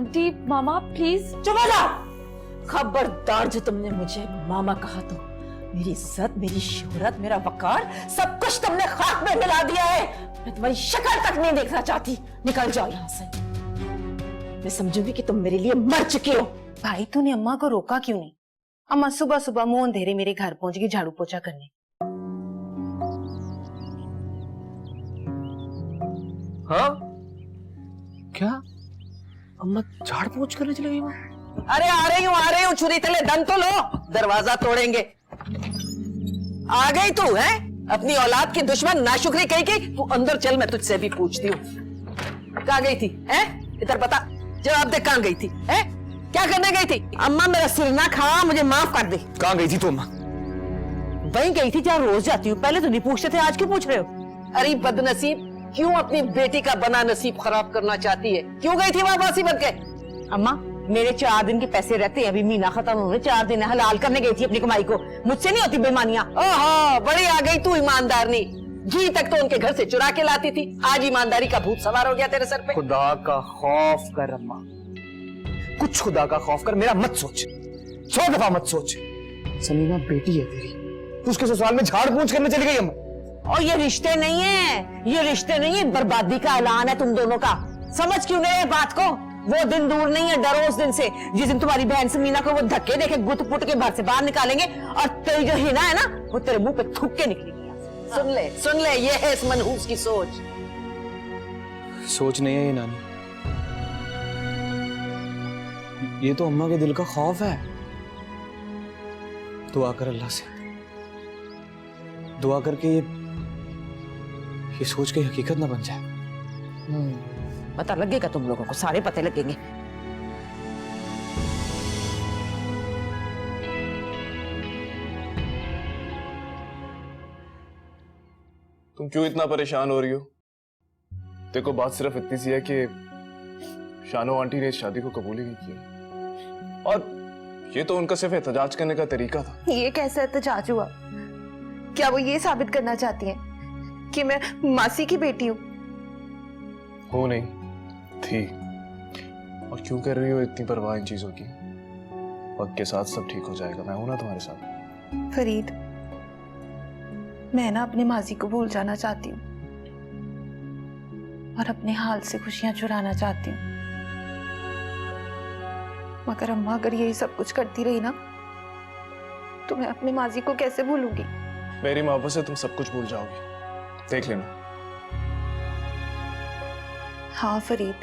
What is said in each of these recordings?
Aunty mama please. चुप हो जा। खबरदार जो तुमने मुझे मामा कहा तो मेरी इज्जत, मेरी शोहरत, मेरा वकार सब कुछ तुमने खाक में मिला दिया है। मैं तुम्हारी शक्ल तक नहीं देखना चाहती। निकल जाओ यहाँ से। मैं समझूंगी कि तुम मेरे लिए मर चुके हो। भाई तूने अम्मा को रोका क्यों नहीं? अम्मा सुबह सुबह मुंह अंधेरे मेरे घर पहुंच गई झाड़ू पोछा करने। हाँ क्या अम्मा झाड़ पोंछ करने चली गई वहां? अरे आ रही हूँ छुरी तले दम तो लो, दरवाजा तोड़ेंगे। आ गई तू है अपनी औलाद की दुश्मन नाशुक्री कही की। तू अंदर चल, मैं तुझसे भी पूछती हूँ कहाँ गई थी है? इधर बता, जवाब दे, कहाँ गई थी है? क्या करने गई थी? अम्मा मेरा सिर ना खा, मुझे माफ कर दे। कहाँ गई थी तू अम्मा? वहीं गई थी जहाँ रोज जाती हूँ। पहले तो नहीं पूछते थे, आज क्यों पूछ रहे हो? अरे बदनसीब, क्यों अपनी बेटी का बना नसीब खराब करना चाहती है? क्यों गई थी वहां बासी बन के? अम्मा मेरे 4 दिन के पैसे रहते हैं, अभी महीना खत्म होने 4 दिन हलाल करने गई थी अपनी कमाई को। मुझसे नहीं होती बेईमानियां। ओहो बड़ी आ गई तू ईमानदारनी। घी तक तो उनके घर से चुरा के लाती थी, आज ईमानदारी का भूत सवार हो गया तेरे सर पे। खुदा का खौफ कर अम्मा, कुछ खुदा का खौफ कर, मेरा मत सोच, 100 दफा मत सोच। समीना बेटी है तेरी, तू उसके ससुराल में झाड़ पोंछ करने चली गई अम्मा। और ये रिश्ते नहीं है, ये रिश्ते नहीं है, बर्बादी का ऐलान है तुम दोनों का। समझ क्यों नहीं है बात को? वो दिन दूर नहीं है, डरो उस दिन से जिस दिन तुम्हारी बहन समीना को वो धक्के देके गुट पुट के घर से बाहर निकालेंगे और तेरी जो हिना है ना वो तेरे मुंह पे थूक के निकलेगी। सुन ले, ये है इस मनहूस की सोच। सोच नहीं है ये नानी, ये तो अम्मा के दिल का खौफ है। दुआ कर अल्लाह से, दुआ करके ये सोच के हकीकत ना बन जाए। पता लगेगा तुम लोगों को, सारे पते लगेंगे। तुम क्यों इतना परेशान हो रही हो? देखो बात सिर्फ इतनी सी है कि शानो आंटी ने इस शादी को कबूल ही नहीं किया, और ये तो उनका सिर्फ एहतजाज करने का तरीका था। ये कैसा एहतजाज हुआ? क्या वो ये साबित करना चाहती हैं कि मैं मासी की बेटी हूँ? हो नहीं थी। और क्यों कर रही हो इतनी परवाह इन चीजों की? वक्त के साथ सब ठीक हो जाएगा, मैं हूं ना तुम्हारे साथ। फरीद, मैं ना अपने माजी को भूल जाना चाहती हूँ और अपने हाल से खुशियां चुराना चाहती हूँ। मगर अम्मा अगर यही सब कुछ करती रही ना तो मैं अपने माजी को कैसे भूलूंगी? मेरी मोहब्बत से तुम सब कुछ भूल जाओगी, देख लेना। हाँ फरीद,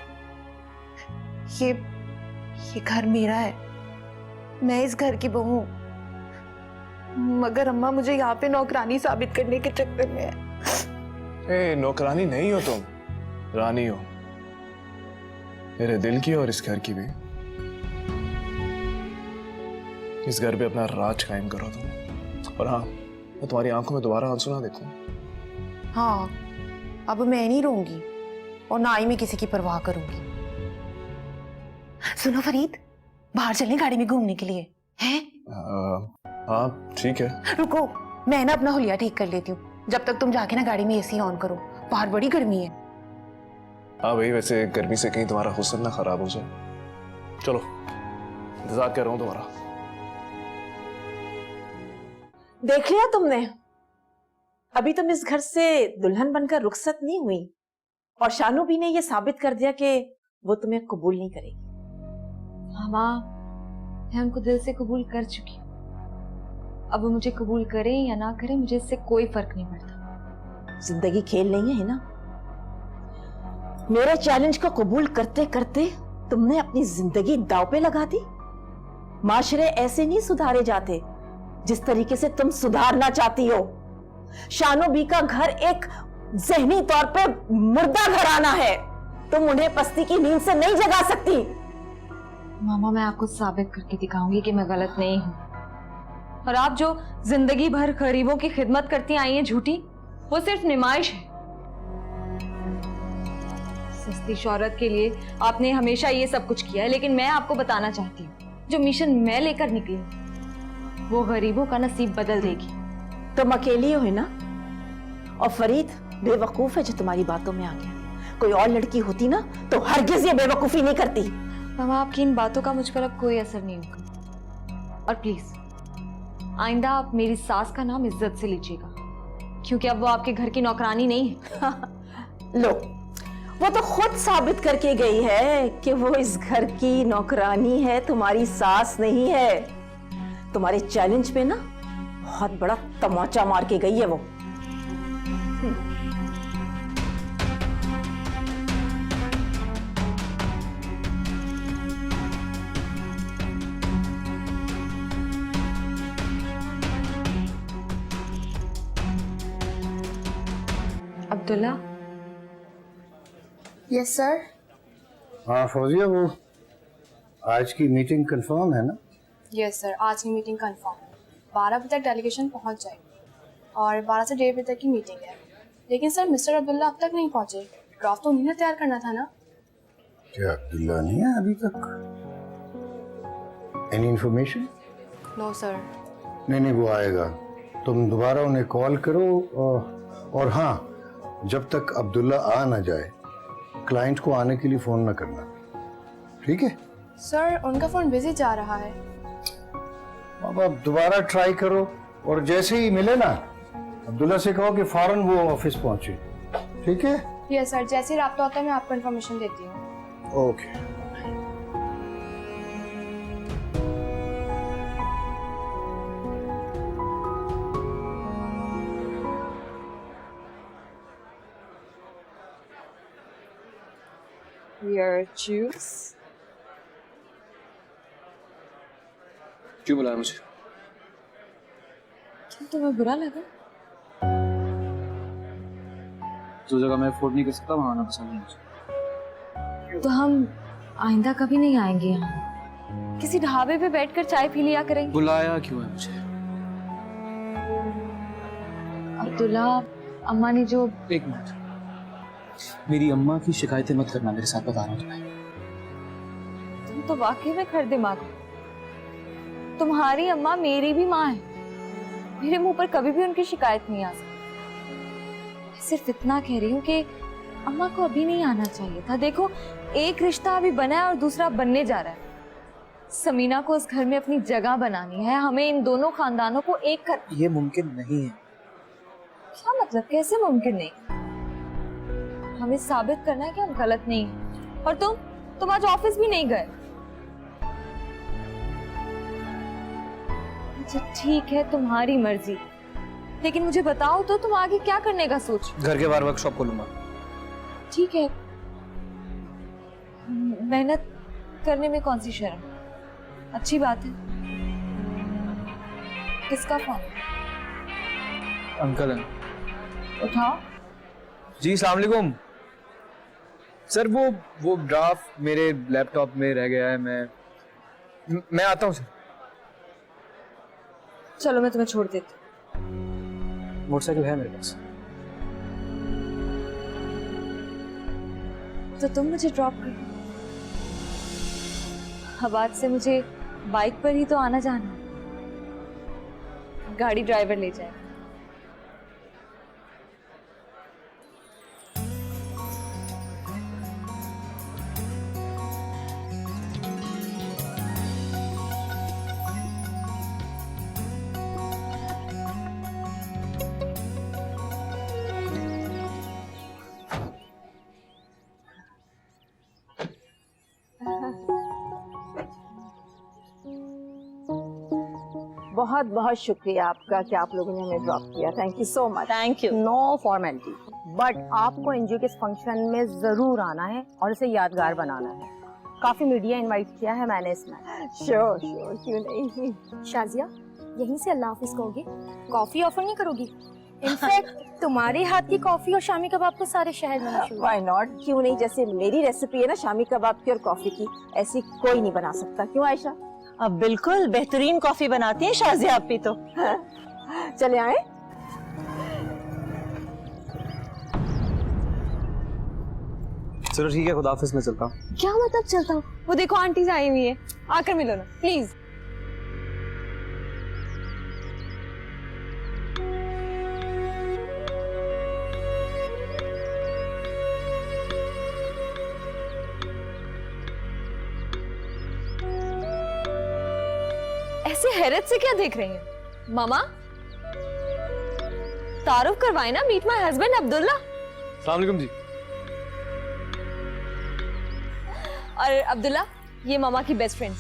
ये घर मेरा है, मैं इस घर की बहू हूं। मगर अम्मा मुझे यहाँ पे नौकरानी साबित करने के चक्कर में है। नौकरानी नहीं हो तुम, रानी हो, मेरे दिल की और इस घर की भी। इस घर पे अपना राज कायम करो तुम। और हाँ, मैं तुम्हारी आंखों में दोबारा आंसू ना देखूं। हाँ, अब मैं नहीं रोऊंगी और ना ही मैं किसी की परवाह करूंगी। सुनो फरीद, बाहर चलें गाड़ी में घूमने के लिए हैं? हाँ ठीक है। रुको, मैं ना अपना हुलिया ठीक कर लेती हूँ, जब तक तुम जाके ना गाड़ी में एसी ऑन करो, बाहर बड़ी गर्मी है। हाँ भाई, वैसे गर्मी से कहीं तुम्हारा हुस्न ना खराब हो जाए। चलो, इंतजार कर रहा हूँ तुम्हारा। देख लिया तुमने, अभी तुम इस घर से दुल्हन बनकर रुखसत नहीं हुई और शानू भी ने ये साबित कर दिया कि वो तुम्हें कबूल नहीं करेगी। मामा, मैं उनको दिल से कबूल कर चुकी हूँ। अब वो मुझे कबूल करें या ना करें मुझे इससे कोई फर्क नहीं पड़ता। जिंदगी खेल नहीं है ना। मेरे चैलेंज को कबूल करते करते तुमने अपनी जिंदगी दांव पे लगा दी। माशरे ऐसे नहीं सुधारे जाते जिस तरीके से तुम सुधारना चाहती हो। शानो बी का घर एक ज़हनी तौर पे मुर्दा घराना है, तुम उन्हें पस्ती की नींद से नहीं जगा सकती। मामा, मैं आपको साबित करके दिखाऊंगी कि मैं गलत नहीं हूँ। और आप जो जिंदगी भर गरीबों की खिदमत करती आई हैं झूठी, वो सिर्फ नुमाइश है। सस्ती शोहरत के लिए आपने हमेशा ये सब कुछ किया है, लेकिन मैं आपको बताना चाहती हूँ, जो मिशन मैं लेकर निकली वो गरीबों का नसीब बदल देगी। तुम अकेली हो ना, और फरीद बेवकूफ है जो तुम्हारी बातों में आ गया। कोई और लड़की होती ना तो हरगिज ये बेवकूफी नहीं करती। मामा, आपकी इन बातों का मुझ पर अब कोई असर नहीं होगा। और प्लीज आइंदा आप मेरी सास का नाम इज्जत से लीजिएगा, क्योंकि अब वो आपके घर की नौकरानी नहीं है। लो, वो तो खुद साबित करके गई है कि वो इस घर की नौकरानी है, तुम्हारी सास नहीं है। तुम्हारे चैलेंज पे ना बहुत बड़ा तमाचा मार के गई है वो। Abdullah, yes sir. हाँ फौजिया, वो आज की मीटिंग कंफर्म है ना? यस सर, आज की मीटिंग कंफर्म है। 12 बजे तक डेलीगेशन पहुंच जाएगी और 12 से 1:30 बजे तक की मीटिंग है। लेकिन सर मिस्टर अब्दुल्ला अब तक नहीं पहुंचे। ड्राफ्ट तो उन्हीं ने तैयार करना था ना? क्या अब्दुल्ला नहीं है अभी तक? Any information? No sir. नहीं, वो आएगा। तुम दोबारा उन्हें कॉल करो और हाँ, जब तक अब्दुल्ला आ ना जाए क्लाइंट को आने के लिए फोन ना करना, ठीक है? सर उनका फोन बिजी जा रहा है। अब आप दोबारा ट्राई करो और जैसे ही मिले ना अब्दुल्ला से कहो कि फौरन वो ऑफिस पहुंचे, ठीक है? यस सर, जैसे ही राब्ता होता है मैं आपको इन्फॉर्मेशन देती हूँ। ओके। your juice। क्यों बुलाया मुझे? क्यों, तुम्हें बुरा लगा? जो जगह मैं अफोर्ड नहीं कर सकता वहां आना पसंद नहीं मुझे। तो हम आइंदा कभी नहीं आएंगे यहाँ। किसी ढाबे पे बैठकर चाय पी लिया करेंगे। बुलाया क्यों है मुझे? अब्दुल्ला, अम्मा ने जो... एक मिनट, मेरी अम्मा की शिकायतें मत करना मेरे साथ, बता रहा हूँ तुम्हें। तुम तो वाकई में खर दिमाग हो। तुम्हारी अम्मा मेरी भी माँ है। मेरे मुंह पर कभी भी उनकी शिकायत नहीं आ सकती। मैं सिर्फ इतना कह रही हूँ कि अम्मा को अभी नहीं आना चाहिए था। देखो, एक रिश्ता अभी बना है और दूसरा बनने जा रहा है। समीना को इस घर में अपनी जगह बनानी है। हमें इन दोनों खानदानों को एक कर... ये मुमकिन नहीं है। क्या मतलब, कैसे मुमकिन नहीं? हमें साबित करना है कि हम गलत नहीं हैं। और तुम आज ऑफिस भी नहीं गए। अच्छा ठीक है, तुम्हारी मर्जी, लेकिन मुझे बताओ तो तुम आगे क्या करने का सोच? घर के बाहर वर्कशॉप खोलूंगा। ठीक है, मेहनत करने में कौन सी शर्म, अच्छी बात है। किसका फोन? अंकल है। उठाओ। जी अस्सलाम वालेकुम सर, वो ड्राफ्ट मेरे लैपटॉप में रह गया है। मैं आता हूँ सर। चलो मैं तुम्हें छोड़ देती हूँ। मोटरसाइकिल है मेरे पास। तो तुम मुझे ड्रॉप कर दो। अब आज से मुझे बाइक पर ही तो आना जाना है। गाड़ी ड्राइवर ले जाए। बहुत बहुत शुक्रिया आपका कि आप लोगों ने हमें ड्रॉप किया। Thank you so much. Thank you. No formality, but आपको एनजीओ के इस फंक्शन में जरूर आना है और इसे यादगार बनाना है। काफी मीडिया इनवाइट किया है मैंने इसमें। श्योर श्योर, क्यों नहीं। शाजिया, यहीं से अल्लाह हाफिज कहोगी? कॉफी ऑफर नहीं करोगी? इनफैक्ट तुम्हारे हाथ की कॉफी और शामी कबाब तो सारे शहर में मशहूर है। व्हाई नॉट, क्यों नहीं। जैसे मेरी रेसिपी है ना शामी कबाब की और कॉफी की, ऐसी कोई नहीं बना सकता। क्यों आयशा? अब बिल्कुल बेहतरीन कॉफी बनाती हैं शाजिया आपी तो। चले आए। चलो ठीक है, खुदाफिज, मैं चलता हूँ। क्या मतलब चलता हूँ? वो देखो आंटी आई हुई है, आकर मिलो ना प्लीज। ऐसे हैरत से क्या देख रही हैं? मामा तारुफ करवाए ना, मीट माय हस्बैंड अब्दुल्ला। अस्सलाम वालेकुम जी। और अब्दुल्ला ये मामा की बेस्ट फ्रेंड।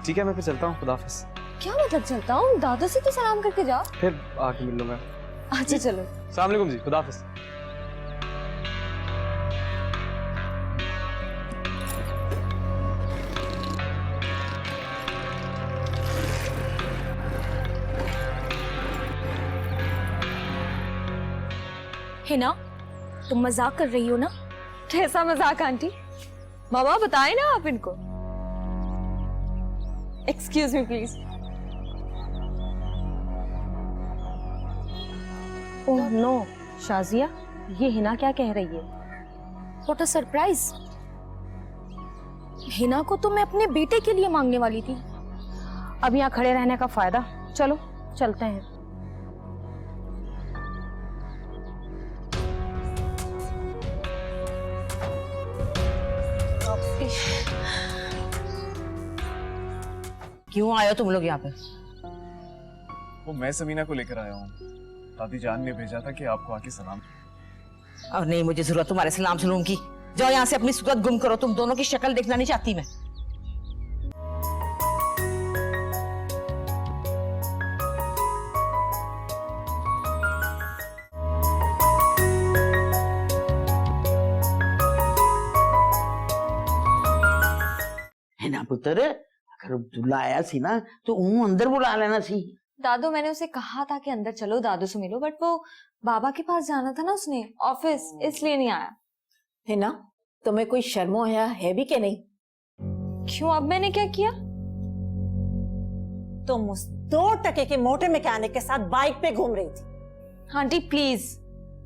ठीक है, मैं फिर चलता हूँ, खुदा हाफिज। क्या मतलब चलता हूँ? दादू से तो सलाम करके जाओ। फिर आके मिल लूंगा। अच्छा चलो। अस्सलाम वालेकुम जी, खुदा हाफिज। हिना, तुम मजाक कर रही हो ना? कैसा मजाक आंटी? मामा बताए ना आप इनको। Excuse me please. Oh no Shazia, ये हिना क्या कह रही है? What a surprise. हिना को तो मैं अपने बेटे के लिए मांगने वाली थी। अब यहाँ खड़े रहने का फायदा, चलो चलते हैं। क्यों आए हो तुम लोग यहाँ पे? वो मैं समीना को लेकर आया हूँ। दादी जान ने भेजा था कि आपको आके सलाम। अब नहीं मुझे जरूरत तुम्हारे सलाम सलूम की। जाओ यहाँ से, अपनी सूरत गुम करो। तुम दोनों की शक्ल देखना नहीं चाहती मैं। है ना पुत्र, अगर अब्दुल्ला आया सी ना तो ऊं अंदर बुला लेना सी। दादू मैंने उसे कहा था कि अंदर चलो दादू से मिलो, बट वो बाबा के पास जाना था ना उसने ऑफिस, इसलिए नहीं आया। है ना, तुम्हें कोई शर्मो है भी कि नहीं? क्यों, अब मैंने क्या किया? तुम उस 2 टके के मोटे मैकेनिक के साथ बाइक पे घूम रही थी। आंटी प्लीज,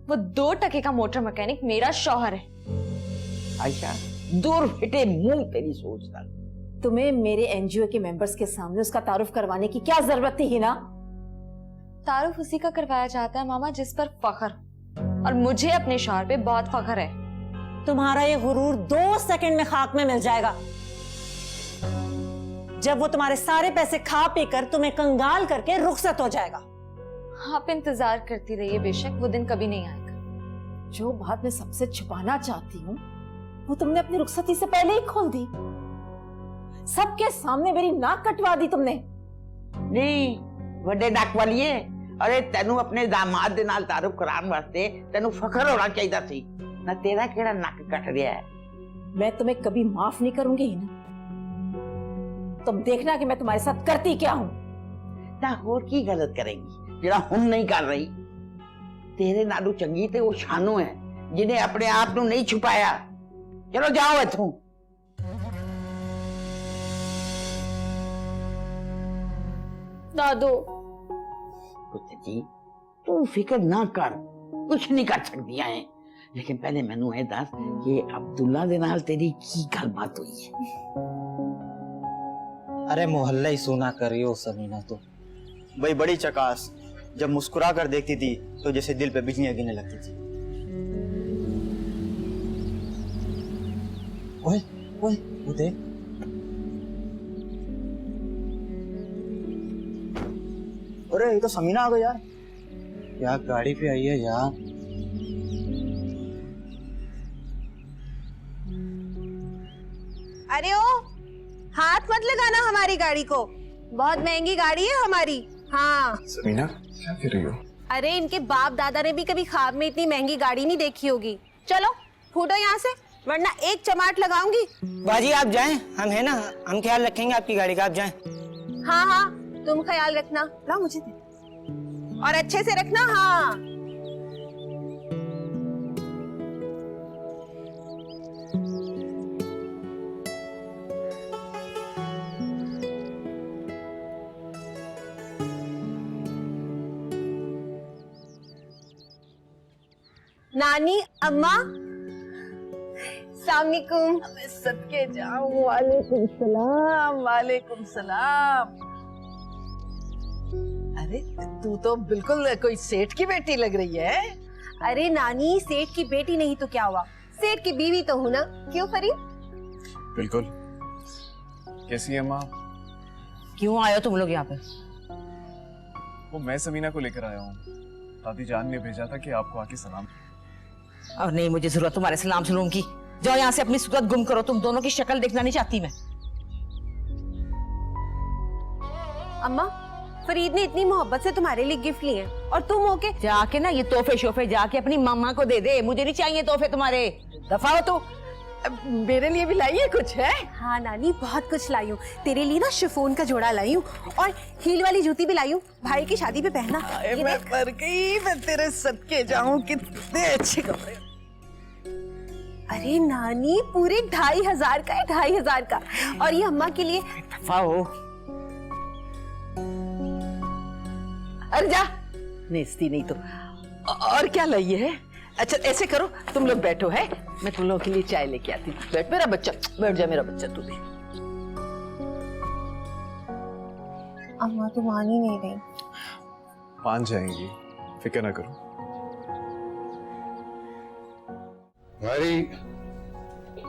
वो 2 टके का मोटर मैकेनिक मेरा शौहर है। आयशा, दूर फिटे मुंह तेरी सोच था। तुम्हें मेरे एनजीओ के मेंबर्स के सामने उसका तारुफ करवाने की क्या जरूरत थी हिना? तारुफ उसी का करवाया जाता है मामा जिस पर फख्र, और मुझे अपने शौहर पे बहुत फख्र है। तुम्हारा ये गुरूर 2 सेकंड में खाक में मिल जाएगा, जब वो तुम्हारे सारे पैसे खा पी कर तुम्हें कंगाल करके रुखसत हो जाएगा। आप इंतजार करती रहिए, बेशक वो दिन कभी नहीं आएगा। जो बात मैं सबसे छुपाना चाहती हूँ वो तुमने अपनी रुखसती से पहले ही खोल दी। सबके सामने मेरी नाक कटवा दी तुमने। नहीं वड्डे नाक वाली है। अरे तेनू अपने दामाद दे नाल तारुफ कराने वास्ते तेनू फखर होना चाहिए सी ना। तेरा केड़ा नाक कट रहा है? मैं तुम्हें कभी माफ नहीं करूंगी हिना। तुम देखना कि मैं तुम्हारे साथ करती क्या हूँ। ना होर की गलत करेगी जेड़ा हुन नहीं कर रही? तेरे नालू चंगी ते वो शानू है जिन्हें अपने आप नू नहीं छुपाया। चलो जाओ इथों। दादू पुत्र जी तू फिक्र ना कर, कुछ नहीं कर सकती है। लेकिन पहले मैनू ये दस कि अब्दुल्ला दे नाल तेरी की गलबात हुई है? अरे मोहल्ला ही सोना कर रही हो समीना तो। भाई बड़ी चकास, जब मुस्कुरा कर देखती थी तो जैसे दिल पे बिजलियां गिरने लगती थी। ओए ओए वो देख। अरे ये तो समीना आ गई यार। क्या गाड़ी पे आई है यार। अरे ओ, हाथ मत लगाना हमारी गाड़ी को, बहुत महंगी गाड़ी है हमारी। हाँ समीना क्या कर रही हो? अरे इनके बाप दादा ने भी कभी ख्वाब में इतनी महंगी गाड़ी नहीं देखी होगी। चलो फूटो यहाँ से, वरना एक चमाट लगाऊंगी। बाजी आप जाएं, हम है ना, हम ख्याल रखेंगे आपकी गाड़ी का, आप जाएं। हाँ हाँ तुम ख्याल रखना। ला मुझे दे, और अच्छे से रखना। हाँ नानी, अम्मा, सलामुअलैकुम। सदके जाऊं। वालेकुम सलाम, वालेकुम सलाम। अरे तू तो बिल्कुल कोई सेठ की बेटी लग रही है। अरे नानी, सेठ की बेटी नहीं तो क्या हुआ, सेठ की बीवी तो हूं ना। क्यों फरीद? बिल्कुल। कैसी है माँ? क्यों आए हो तुम लोग यहाँ पे? वो मैं समीना को लेकर आया हूँ। दादी जान ने भेजा था कि आपको आके सलाम। और नहीं मुझे जरूरत तुम्हारे सलाम सलूम की। जाओ यहाँ से, अपनी सूरत गुम करो। तुम दोनों की शक्ल देखना नहीं चाहती मैं। अम्मा, फरीद ने इतनी मोहब्बत से तुम्हारे लिए गिफ्ट लिए हैं और तुम होके जाके ना ये तोहफे शोफे जाके अपनी मामा को दे दे। मुझे नहीं चाहिए तोहफे तुम्हारे। दफा हो तो। मेरे लिए भी लाइए कुछ है? हाँ नानी, बहुत कुछ लाई हूँ तेरे लिए ना। शिफॉन का जोड़ा लाई हूँ और हील वाली जूती भी लाई हूँ, भाई की शादी पे पहनना। मैं मर गई, मैं तेरे सदके जाऊं। कितने अच्छे कपड़े। अरे नानी, पूरे 2500 का है, 2500 का। और ये अम्मा के लिए। दफा हो। अरे जा, नेस्ती नहीं तो। और क्या लाइए है? अच्छा ऐसे करो, तुम लोग बैठो है, मैं तुम लोगों के लिए चाय लेके आती हूँ। बैठ मेरा बच्चा, बैठ जा मेरा बच्चा। तू भी। अम्मा तो मान ही नहीं रही। मान जाएंगी, फिक्र ना करो। हमारी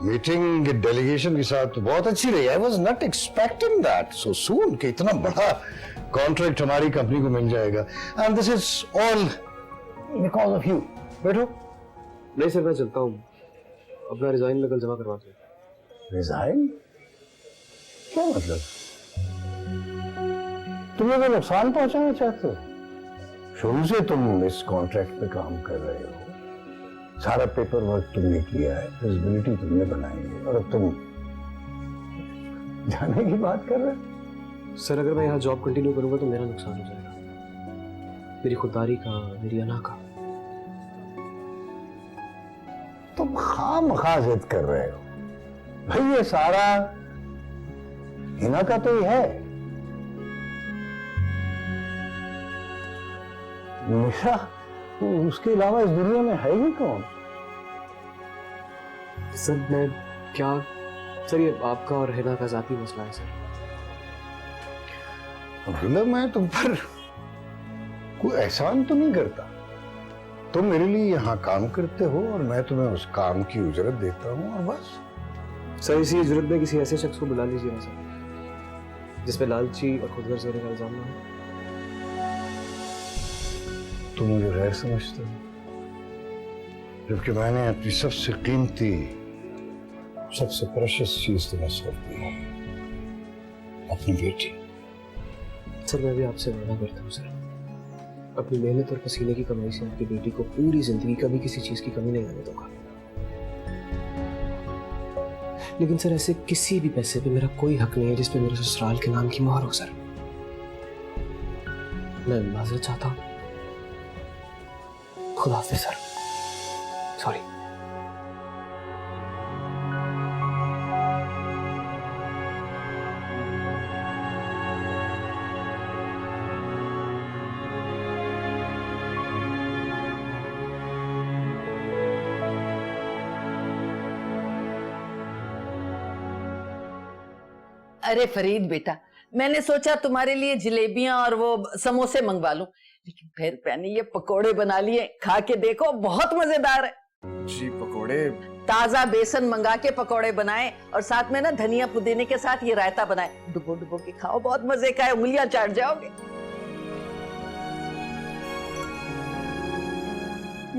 मीटिंग डेलीगेशन के साथ बहुत अच्छी रही। I was not expecting that so soon कि इतना बड़ा कॉन्ट्रैक्ट हमारी कंपनी को मिल जाएगा। And this is all because of you. बैठो। नहीं सर, मैं चलता हूँ। अपना रिजाइन में कल जमा करवा दो। रिजाइन? क्या मतलब? तुम लोग नुकसान पहुंचाना चाहते हो? शुरू से तुम इस कॉन्ट्रैक्ट पे काम कर रहे हो, सारा पेपर वर्क तुमने किया है, विजिबिलिटी तुमने बनाई है, और अब तुम जाने की बात कर रहे हो? सर अगर मैं यहाँ जॉब कंटिन्यू करूंगा तो मेरा नुकसान हो जाएगा, मेरी खुददारी का, मेरी अना का। तुम खामखा जिद कर रहे हो भाई। ये सारा हिना का तो ही है। निशा, उसके अलावा इस दुनिया में है ही कौन? सर मैं क्या, सर ये आपका और हिना का जाती मसला है सर। अब्दुल्ला, मैं तुम पर कोई एहसान तो नहीं करता। तुम मेरे लिए यहाँ काम करते हो और मैं तुम्हें उस काम की उजरत देता हूँ, और बस। सर इसी जरूरत में किसी ऐसे शख्स को बुला लीजिए ना सर, जिसपे लालची और खुदगर्ज होने का इल्जाम ना हो। तुम मुझे गैर समझते हो, जबकि मैंने अपनी सबसे कीमती, सबसे प्रेशियस चीज तुम्हें सौंप दी है, अपनी बेटी। सर मैं भी आपसे वादा करता हूँ सर, अपनी मेहनत और पसीने की कमाई से आपकी बेटी को पूरी जिंदगी कभी किसी चीज की कमी नहीं आने दूंगा। लेकिन सर ऐसे किसी भी पैसे पे मेरा कोई हक नहीं है जिसपे मेरे ससुराल के नाम की मोहर हो सर। मैं माजरत चाहता हूँ। खुदा हाफिज़ सर। सॉरी। अरे फरीद बेटा, मैंने सोचा तुम्हारे लिए जलेबियां और वो समोसे मंगवा लूं, लेकिन फिर मैंने ये पकोड़े बना लिए। खा के देखो, बहुत मजेदार है। जी पकोड़े? ताजा बेसन मंगा के पकोड़े बनाए और साथ में ना धनिया पुदीने के साथ ये रायता बनाए। डुबो डुबो के खाओ, बहुत मजे का है, उंगलियां चाट जाओगे।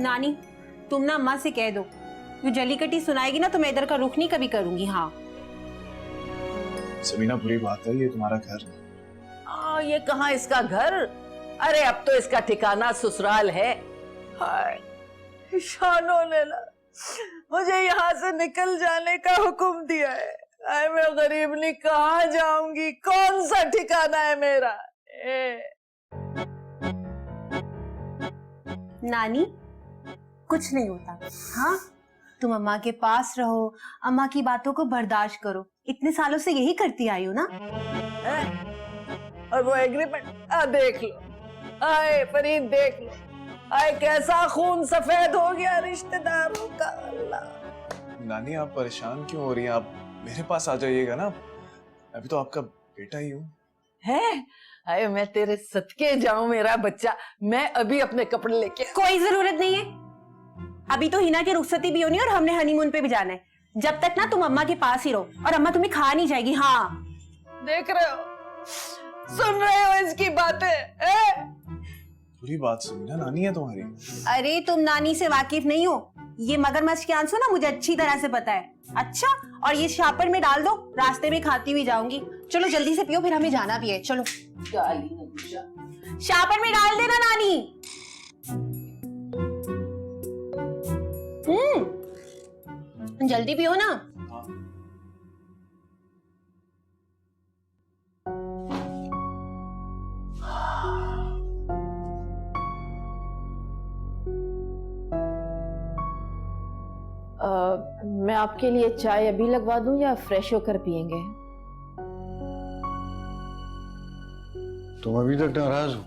नानी, तुम ना अम्मा से कह दो, जो जली कटी सुनाएगी ना तो मैं इधर का रुख नहीं कभी करूंगी। हाँ समीना, बुरी बात है, ये तुम्हारा घर। ये कहाँ इसका घर? अरे अब तो इसका ठिकाना ससुराल है। हाय, शानो ने ना मुझे यहाँ से निकल जाने का हुक्म दिया है। आए मैं गरीबनी कहाँ जाऊंगी? कौन सा ठिकाना है मेरा? नानी, कुछ नहीं होता। हाँ, तुम अम्मा के पास रहो, अम्मा की बातों को बर्दाश्त करो। इतने सालों से यही करती आई हो ना। और वो एग्रीमेंट देख लो। आए फरीद, देख लो, आए कैसा खून सफेद हो गया रिश्तेदारों का। अल्लाह। नानी आप परेशान क्यों हो रही हैं? आप मेरे पास आ जाइएगा ना, मैं भी तो आपका बेटा ही हूँ। है? अरे मैं तेरे सदके जाऊं मेरा बच्चा। मैं अभी अपने कपड़े लेके। कोई जरूरत नहीं है, अभी तो हिना की रुखसती भी होनी है और हमने हनीमून पे भी जाना है। जब तक ना तुम अम्मा के पास ही रहो और अम्मा तुम्हें खा नहीं जाएगी। हाँ देख रहे हो, सुन रहे हो इसकी बातें? पूरी बात सुनना, नानी है तुम्हारी। अरे तुम नानी से वाकिफ नहीं हो, ये मगरमच्छ के आंसू ना मुझे अच्छी तरह से पता है। अच्छा, और ये शापर में डाल दो, रास्ते में खाती हुई जाऊंगी। चलो जल्दी से पियो, फिर हमें जाना भी है। चलो शापर में डाल देना नानी। जल्दी पियो ना। मैं आपके लिए चाय अभी लगवा दूं या फ्रेश होकर पियेंगे? तुम अभी तक नाराज हो?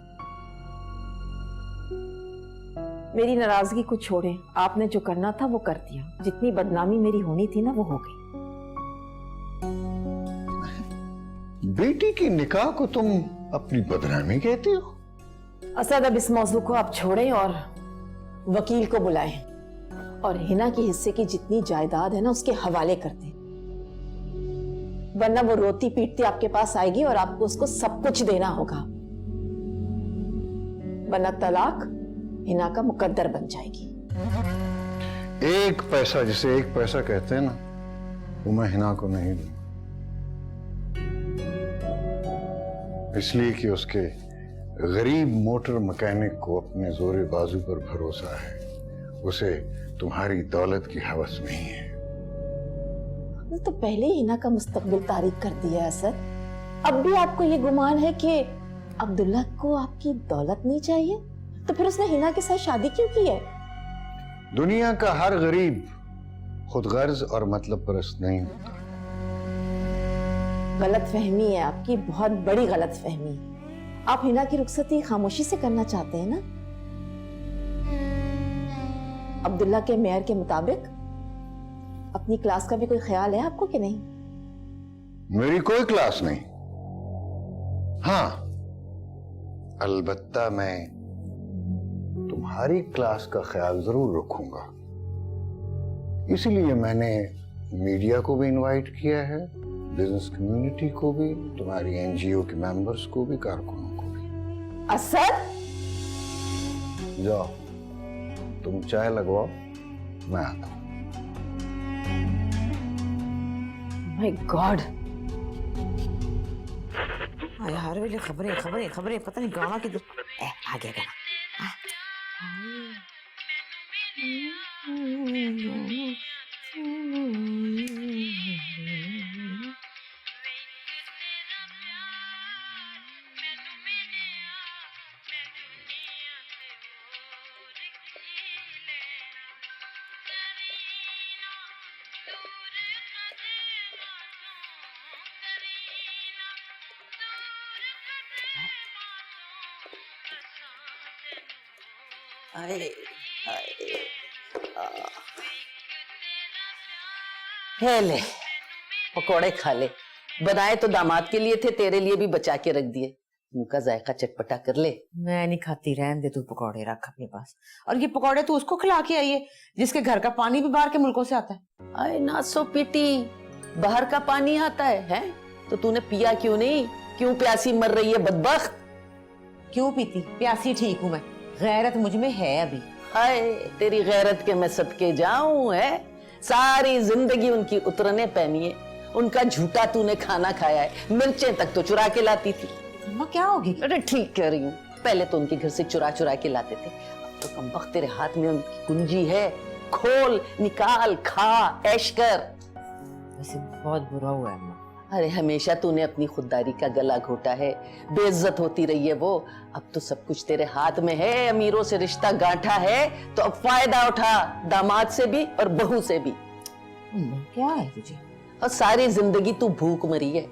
मेरी नाराजगी को छोड़ें, आपने जो करना था वो कर दिया। जितनी बदनामी मेरी होनी थी ना वो हो गई। बेटी की निकाह को तुम अपनी बदनामी कहती हो? असद, अब इस मौजू को आप छोड़ें और वकील को बुलाएं और हिना के हिस्से की जितनी जायदाद है ना उसके हवाले कर दें, वरना वो रोती पीटती आपके पास आएगी और आपको उसको सब कुछ देना होगा, वरना तलाक हिना का मुकद्दर बन जाएगी। एक पैसा, जिसे एक पैसा कहते हैं ना, वो मैं हिना को नहीं दूंगा, इसलिए कि उसके गरीब मोटर मैकेनिक को अपने जोरे बाजू पर भरोसा है। उसे तुम्हारी दौलत की हवस नहीं है। तो पहले ही हिना का मुस्तकबिल तारीख कर दिया है असद। अब भी आपको ये गुमान है कि अब्दुल्ला को आपकी दौलत नहीं चाहिए, तो फिर उसने हिना के साथ शादी क्यों की है? दुनिया का हर गरीब खुद गर्ज और मतलब परस्त नहीं होता। गलत फहमी है आपकी, बहुत बड़ी गलत फहमी। आप हिना की रुखसती खामोशी से करना चाहते हैं ना? अब्दुल्ला के मेयर के मुताबिक अपनी क्लास का भी कोई ख्याल है आपको कि नहीं? मेरी कोई क्लास नहीं। हाँ, अलबत्ता मैं तुम्हारी क्लास का ख्याल जरूर रखूंगा। इसीलिए मैंने मीडिया को भी इनवाइट किया है, बिजनेस कम्युनिटी को भी, तुम्हारी एनजीओ के मेंबर्स को भी, कारकुनों को भी। असद, जाओ तुम चाय लगवाओ, मैं आता हूं। माय गॉड, हर वेले खबरें खबरें खबरें, पता नहीं गाना की आ गया गाना। है ले, पकौड़े खा ले। बनाए तो दामाद के लिए थे, तेरे लिए भी बचा के रख दिए। उनका जायका चटपटा कर ले। मैं नहीं खाती, रहने दे, तू पकौड़े रख अपने पास। और ये पकौड़े तू उसको खिला के आई है जिसके घर का पानी भी बाहर के मुल्कों से आता है। अरे ना सो पीटी, बाहर का पानी आता है? तो तूने पिया क्यों नहीं? क्यों प्यासी मर रही है बदबख्त? क्यों पीती? प्यासी ठीक हूं मैं, गैरत मुझ में है अभी। हाय, तेरी गैरत के मैं सदके जाऊं है। सारी जिंदगी उनकी उतरने पहनी है, उनका झूठा तूने खाना खाया है। मिर्चें तक तो चुरा के लाती थी। अम्मा क्या होगी? अरे ठीक कह रही हूँ, पहले तो उनके घर से चुरा चुरा के लाते थे, अब तो कमबख्त तेरे हाथ में उनकी कुंजी है। खोल, निकाल, खा, ऐश कर। वैसे बहुत बुरा हुआ है अम्मा। अरे हमेशा तूने अपनी खुददारी का गला घोटा है, बेइज्जत होती रही है वो। अब तो सब कुछ तेरे हाथ में है, अमीरों से रिश्ता गांठा है, तो अब फायदा उठा, दामाद से भी और बहू से भी। क्या है तुझे? और सारी जिंदगी तू भूख मरी है।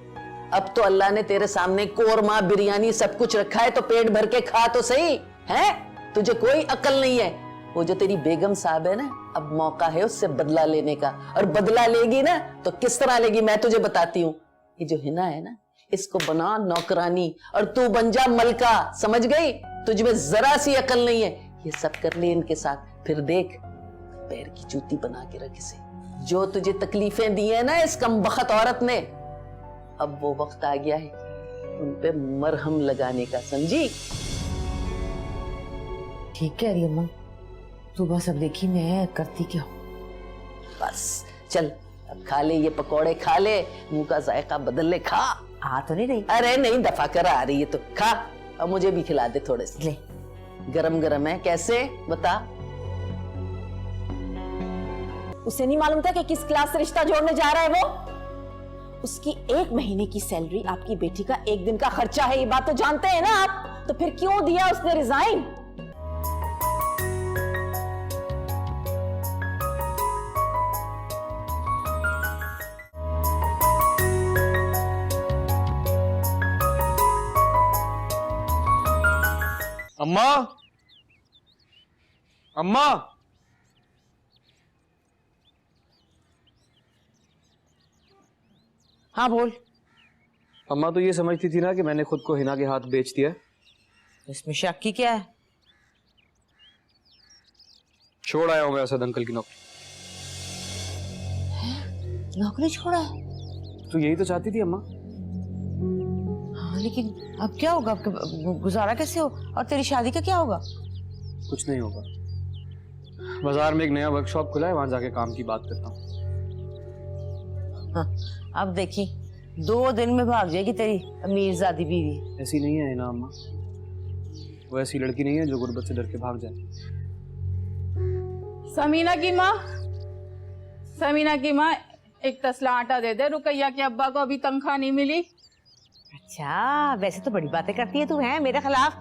अब तो अल्लाह ने तेरे सामने कोरमा, बिरयानी सब कुछ रखा है, तो पेट भर के खा तो सही है। तुझे कोई अकल नहीं है। वो जो तेरी बेगम साहब है ना, अब मौका है उससे बदला लेने का। और बदला लेगी ना तो किस तरह लेगी मैं तुझे बताती हूँ। ये जो हिना है ना, इसको बना नौकरानी और तू बन जा मलका, समझ गई? तुझमें जरा सी अकल नहीं है। ये सब कर ले इनके साथ, फिर देख पैर की जूती बना के रख इसे। जो तुझे तकलीफें दी है ना इस कमबख्त औरत ने, अब वो वक्त आ गया है उन पे मरहम लगाने का, समझी? ठीक कह रही अम्मा, तू बस अब देखी मैं करती क्या हूँ। बस चल अब खा ले, ये पकोड़े खा ले, मुंह का जायका बदल ले, खा। आ तो नहीं रही। अरे नहीं, दफा कर आ रही है तो खा, और मुझे भी खिला दे थोड़े से। ले, गरम गरम है, कैसे बता? उसे नहीं मालूम था कि किस क्लास से रिश्ता जोड़ने जा रहा है वो? उसकी 1 महीने की सैलरी आपकी बेटी का 1 दिन का खर्चा है, ये बात तो जानते हैं ना आप? तो फिर क्यों दिया उसने रिजाइन? अम्मा, अम्मा, हाँ बोल। अम्मा तो ये समझती थी ना कि मैंने खुद को हिना के हाथ बेच दिया है। इसमें शक की क्या है? छोड़ आया हूं मैं असद अंकल की नौकरी। नौकरी छोड़ा है? तो यही तो चाहती थी अम्मा। हाँ, लेकिन अब क्या होगा? अब गुजारा कैसे हो? और तेरी शादी का क्या होगा? कुछ नहीं होगा, बाजार में एक नया वर्कशॉप खुला है, वहां जाके काम की बात करता हूँ। हाँ, अब देखी 2 दिन में भाग जाएगी तेरी अमीरजादी बीवी। ऐसी नहीं है ना अम्मा, वो ऐसी लड़की नहीं है जो गुर्बत से डर के भाग जाए। समीना की माँ, समीना की माँ, एक तसला आटा दे दे, रुकैया के अब्बा को अभी तनख्वाह नहीं मिली। अच्छा, वैसे तो बड़ी बातें करती है तू, है मेरे खिलाफ।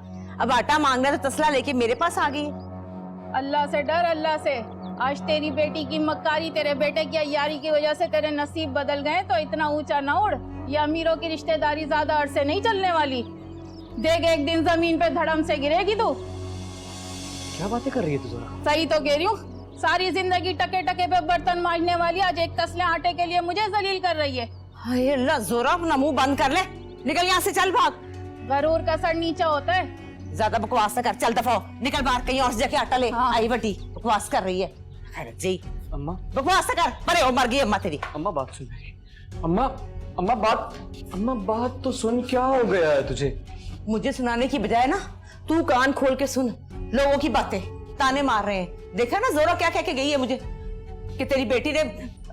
अब आटा मांगना तो तसला लेके मेरे पास आ गई। अल्लाह से डर, अल्लाह से। आज तेरी बेटी की मक्कारी, तेरे बेटे की अय्यारी की वजह से तेरे नसीब बदल गए, तो इतना ऊंचा न उड़। ये अमीरों की रिश्तेदारी ज्यादा अरसे नहीं चलने वाली। देख, एक दिन जमीन पे धड़म से गिरेगी तू। क्या बातें कर रही है तू जरा? सही तो कह रही हूँ, सारी जिंदगी टके टके पे बर्तन मांजने वाली आज एक तसले आटे के लिए मुझे जलील कर रही है। हाय अल्लाह, जोरा अपना मुंह बंद कर ले, निकल यहाँ से, चल भाग। गरूर का सर नीचा होता है। ज्यादा बकवास ना कर, चल दफा हो, निकल बाहर, कहीं और जाके आटा ले। हाँ। आई बटी बकवास कर रही है। अरे जी अम्मा, बकवास ना कर, परे हो, मर गई अम्मा तेरी। अम्मा बात सुन मेरी। अम्मा, अम्मा बात तो सुन, क्या हो गया है तुझे? मुझे सुनाने की बजाय ना तू कान खोल के सुन लोगों की बातें। ताने मार रहे हैं, देखा ना जोरा क्या कह के गई है मुझे कि तेरी बेटी ने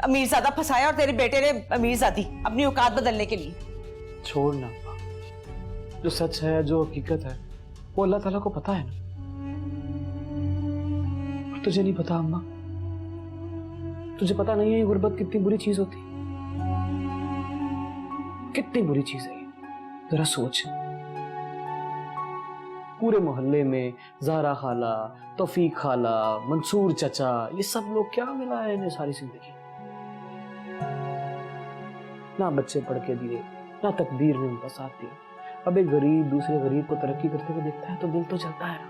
अमीरजादा फंसाया और तेरे बेटे ने अमीरजादी, अपनी औकात बदलने के लिए। छोड़ ना, जो सच है, जो हकीकत है, वो अल्लाह ताला को पता है ना। और तुझे नहीं पता अम्मा, तुझे पता नहीं है ये गुर्बत कितनी बुरी चीज होती है, कितनी बुरी चीज है ये। जरा सोच, पूरे मोहल्ले में ज़ारा खाला, तौफीक खाला, मंसूर चचा, ये सब लोग क्या मिला है इन्हें सारी जिंदगी? ना बच्चे पढ़ के दिए, ना तकदीर ने उनका साथ दिया। अब एक गरीब दूसरे गरीब को तरक्की करते हुए देखता है तो दिल तो जलता है ना।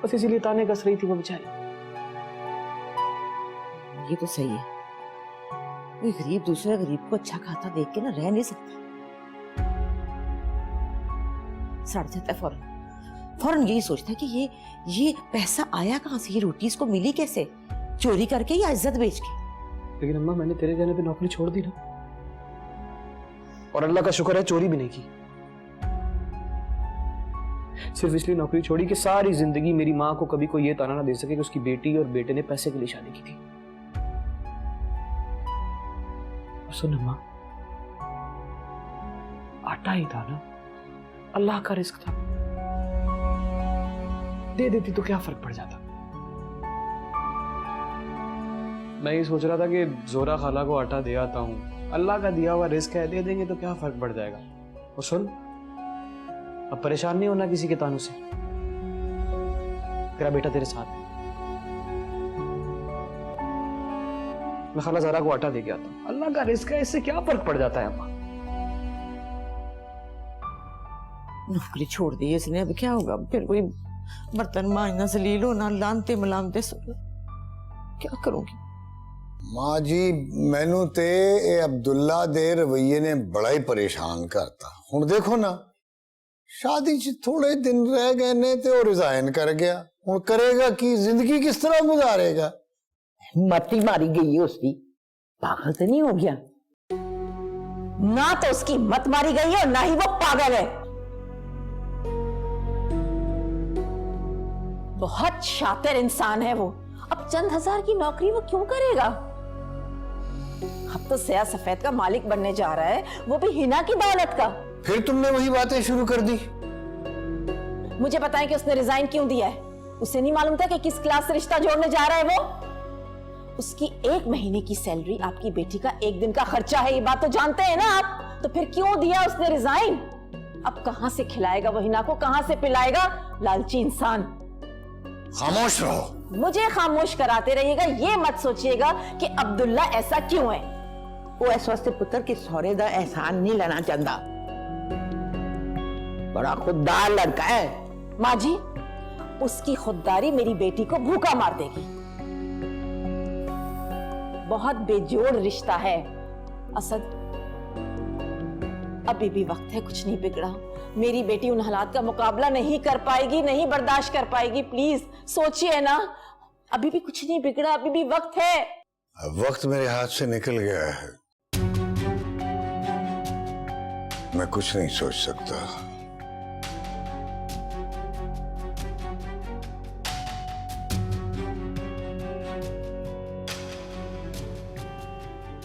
बस इसीलिए ताने कस रही थी वो बेचारी। ये तो सही है, कोई गरीब दूसरे गरीब को अच्छा खाता देख के ना रह नहीं सकता, सड़ जाता है फौरन। फौरन यही सोचता है कि ये पैसा आया कहाँ से, ये रोटी इसको मिली कैसे, चोरी करके या इज्जत बेच के? लेकिन अम्मा, मैंने तेरे कहने पे नौकरी छोड़ दी ना, और अल्लाह का शुक्र है चोरी भी नहीं की। सिर्फ इसलिए नौकरी छोड़ी कि सारी जिंदगी मेरी माँ को कभी कोई ये ताना ना दे सके कि उसकी बेटी और बेटे ने पैसे के लिए शादी की थी। और सुन अम्मा, आटा ही था ना, अल्लाह का रिस्क था, दे देती तो क्या फर्क पड़ जाता। मैं ये सोच रहा था कि जोरा खाला को आटा दे आता हूं, अल्लाह का दिया हुआ रिस्क है, दे देंगे तो क्या फर्क पड़ जाएगा। और सुन, अब परेशान नहीं होना किसी के तानों से, तेरा बेटा तेरे साथ है। मैं खाला ज़ारा को आटा दे के आता हूं, अल्लाह का रिस्क है, इससे क्या फर्क पड़ जाता है अम्मा। नौकरी छोड़ दी इसने, अब क्या होगा? फिर कोई बर्तन मांजना, जलील होना, लानते मलामते, क्या करूंगी? माँ जी, मैनू ते ये अब्दुल्ला दे रवैये ने बड़ा ही परेशान करता। हुण देखो ना, शादी च थोड़े दिन रह गए ने ते वो रिजाइन कर गया। हुण करेगा की, जिंदगी किस तरह गुजारेगा? मती मारी गई है उसकी, पागल तो नहीं हो गया? ना तो उसकी मत मारी गई है और ना ही वो पागल है। बहुत शातिर इंसान है वो। अब चंद हजार की नौकरी वो क्यों करेगा? अब तो सया सफेद का मालिक बनने जा रहा है, वो भी हिना की दौलत का। फिर तुमने वही बातें शुरू कर दी। मुझे बताएं कि उसने रिजाइन क्यों दिया है? उसे नहीं मालूम था कि किस क्लास से रिश्ता जोड़ने जा रहा है वो? उसकी 1 महीने की सैलरी आपकी बेटी का 1 दिन का खर्चा है, ये बात तो जानते हैं ना आप। तो फिर क्यों दिया उसने रिजाइन? अब कहां से खिलाएगा वो हिना को, कहां से पिलाएगा? लालची इंसान। खामोश रहो। मुझे खामोश कराते रहिएगा, ये मत सोचिएगा कि अब्दुल्ला ऐसा क्यों है। वो इस वास्ते पुत्र के सौरे दा एहसान नहीं लेना चाहता। बड़ा खुददार लड़का है। माँ जी, उसकी खुददारी मेरी बेटी को भूखा मार देगी। बहुत बेजोड़ रिश्ता है। असद, अभी भी वक्त है, कुछ नहीं बिगड़ा। मेरी बेटी उन हालात का मुकाबला नहीं कर पाएगी, नहीं बर्दाश्त कर पाएगी। प्लीज सोचिए ना, अभी भी कुछ नहीं बिगड़ा, अभी भी वक्त है। अब वक्त मेरे हाथ से निकल गया है, मैं कुछ नहीं सोच सकता।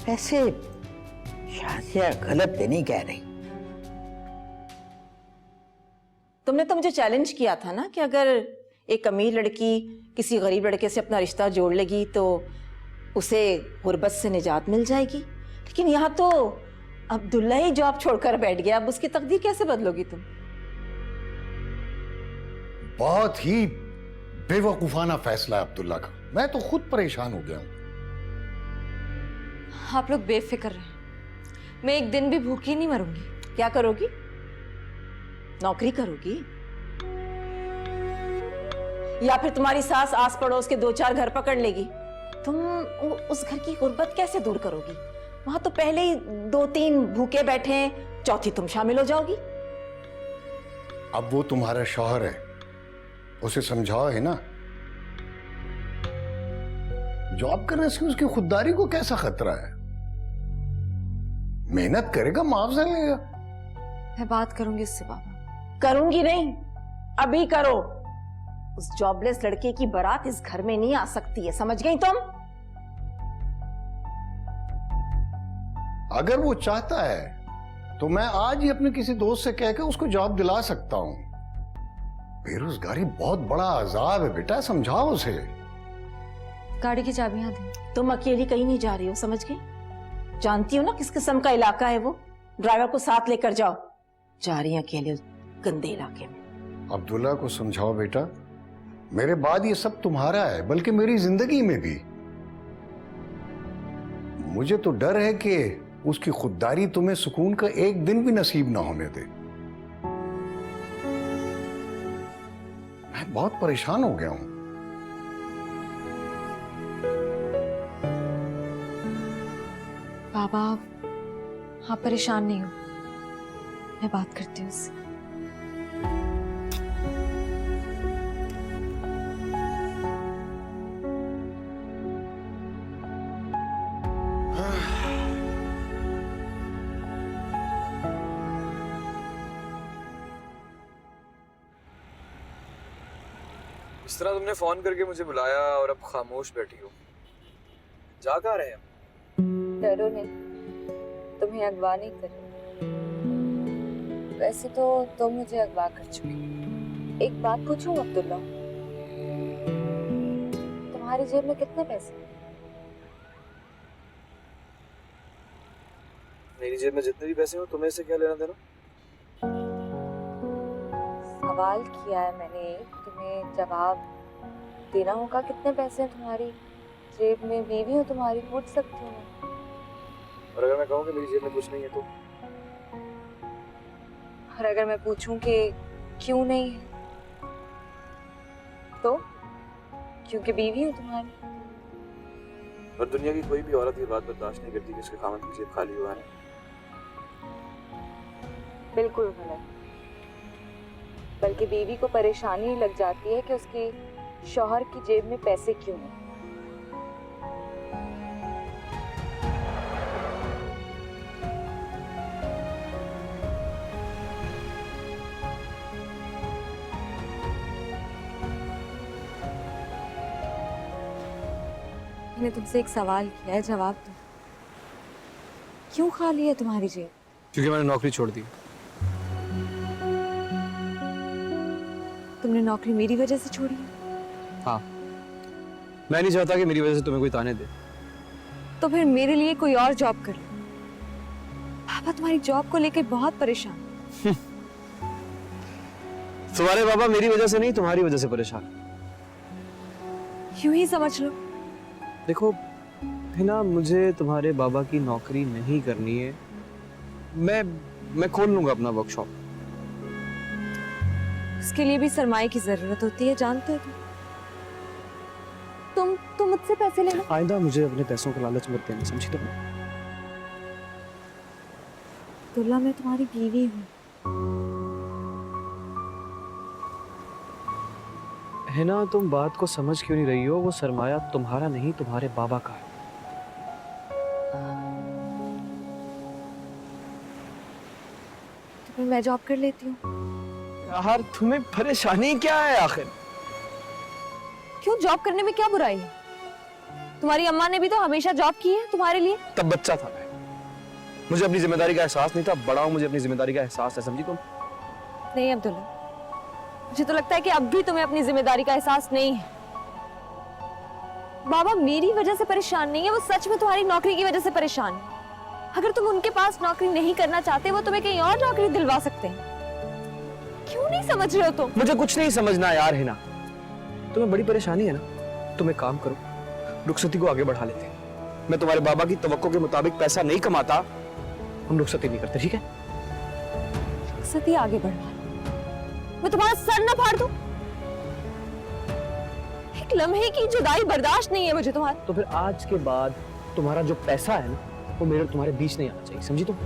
वैसे शाजिया गलत तो नहीं कह रही। तुमने तो मुझे चैलेंज किया था ना कि अगर एक अमीर लड़की किसी गरीब लड़के से अपना रिश्ता जोड़ लेगी तो उसे गुर्बत से निजात मिल जाएगी। लेकिन यहाँ तो अब्दुल्ला ही जॉब छोड़कर बैठ गया, अब उसकी तकदीर कैसे बदलोगी तुम? बहुत ही बेवकूफाना फैसला है अब्दुल्ला का। मैं तो खुद परेशान हो गया हूं। आप लोग बेफिक्र रहे, मैं एक दिन भी भूखी नहीं मरूंगी। क्या करोगी? नौकरी करोगी? या फिर तुम्हारी सास आस पड़ोस के 2-4 घर पकड़ लेगी? तुम उस घर की गुर्बत कैसे दूर करोगी? वहां तो पहले ही 2-3 भूखे बैठे हैं, चौथी तुम शामिल हो जाओगी। अब वो तुम्हारा शौहर है, उसे समझाओ है ना। जॉब करने से उसकी खुददारी को कैसा खतरा है? मेहनत करेगा, मुआवजा लेगा। मैं बात करूंगी उससे बाबा। करूंगी नहीं, अभी करो। उस जॉबलेस लड़के की बारात इस घर में नहीं आ सकती है, समझ गई तुम? अगर वो चाहता है तो मैं आज ही अपने किसी दोस्त से कहकर उसको जॉब दिला सकता हूं। बेरोजगारी बहुत बड़ा अजाब है बेटा, समझाओ उसे। गाड़ी की चाबियां दे। तुम अकेली कहीं नहीं जा रही हो, समझ गई? जानती हो ना किस किस्म का इलाका है वो। ड्राइवर को साथ लेकर जाओ। जा रही हैं अकेले गंदे इलाके में। अब्दुल्ला को समझाओ बेटा, मेरे बाद ये सब तुम्हारा है, बल्कि मेरी जिंदगी में भी। मुझे तो डर है कि उसकी खुददारी तुम्हें सुकून का एक दिन भी नसीब ना होने दे। मैं बहुत परेशान हो गया हूं। बाबा, आप परेशान नहीं हो, मैं बात करती हूँ उससे। इस तरह तुमने फोन करके मुझे बुलाया और अब खामोश बैठी हो, जा कहाँ रहे हैं? डरो नहीं, तुम्हें अगवा नहीं कर। वैसे तो तुम मुझे अगवा कर चुके। एक बात पूछूं अब्दुल्ला, तुम्हारी जेब में कितने पैसे हैं? मेरी जेब में जितने भी पैसे हो तुम्हें से क्या लेना देना? सवाल किया है मैंने, तुम्हें जवाब देना होगा। कितने पैसे हैं तुम्हारी जेब में? बीवी हो तुम्हारी, पूछ सकती हूँ। और अगर मैं कहूँ कि मेरी जेब में कुछ नहीं है तो? और अगर मैं पूछूं कि क्यों नहीं है तो? क्योंकि बीवी हूँ तुम्हारी। और दुनिया की कोई भी औरत ये बात बर्दाश्त नहीं करती कि उसके खामन की जेब खाली हुआ है। बिल्कुल गलत। बल्कि बीवी को परेशानी लग जाती है कि उसके शौहर की जेब में पैसे क्यों नहीं। ने तुमसे एक सवाल किया है, जवाब दो। क्यों खाली है तुम्हारी जेब? क्योंकि मैंने नौकरी छोड़ दी। तुमने नौकरी मेरी वजह से छोड़ी है? हाँ, मैं नहीं चाहता कि मेरी वजह से तुम्हें कोई ताने दे। तो फिर मेरे लिए कोई और जॉब कर लो। पापा तुम्हारी जॉब को लेकर बहुत परेशान। तुम्हारे बाबा मेरी वजह से नहीं, तुम्हारी वजह से परेशान। यूं ही समझ लो। देखो हिना, मुझे तुम्हारे बाबा की नौकरी नहीं करनी है। मैं खोल लूंगा अपना वर्कशॉप। उसके लिए भी सरमाए की जरूरत होती है, जानते हो तुम मुझसे पैसे लेना। आइंदा मुझे अपने पैसों का लालच मत देना, समझी तुम? दुल्ला, मैं तुम्हारी बीवी हूँ। है ना, तुम बात को समझ क्यों नहीं रही हो? वो सरमाया तुम्हारा नहीं, तुम्हारे बाबा का है। तो फिर मैं जॉब कर लेती हूँ। यार तुम्हें परेशानी क्या है आखिर? क्यों, जॉब करने में क्या बुराई है? तुम्हारी अम्मा ने भी तो हमेशा जॉब की है तुम्हारे लिए। तब बच्चा था मैं, मुझे अपनी जिम्मेदारी का एहसास नहीं था। बड़ा हूं, मुझे अपनी जिम्मेदारी का एहसास है, समझी तुम? नहीं अब्दुल्ला, मुझे तो लगता है कि अब भी तुम्हें अपनी जिम्मेदारी का एहसास नहीं है। बाबा मेरी वजह से परेशान नहीं है, वो सच में तुम्हारी नौकरी की वजह से परेशान है। अगर तुम उनके पास नौकरी नहीं करना चाहते, वो तुम्हें कहीं और नौकरी दिलवा सकते हैं। क्यों नहीं समझ रहे हो तुम? मुझे कुछ नहीं समझना यार। है ना, तुम्हें बड़ी परेशानी है ना, तुम एक काम करो, रुखसती को आगे बढ़ा लेते हैं। मैं तुम्हारे बाबा की तवक्को के मुताबिक पैसा नहीं कमाता, हम रुखसती नहीं करते, ठीक है? रुखसती आगे बढ़ा, मैं तुम्हारा सर न फाड़ दूं? एक लम्हे की जुदाई बर्दाश्त नहीं है मुझे तुम्हारी। तो फिर आज के बाद तुम्हारा जो पैसा है ना, वो मेरे और तुम्हारे बीच नहीं आना चाहिए, समझी तुम?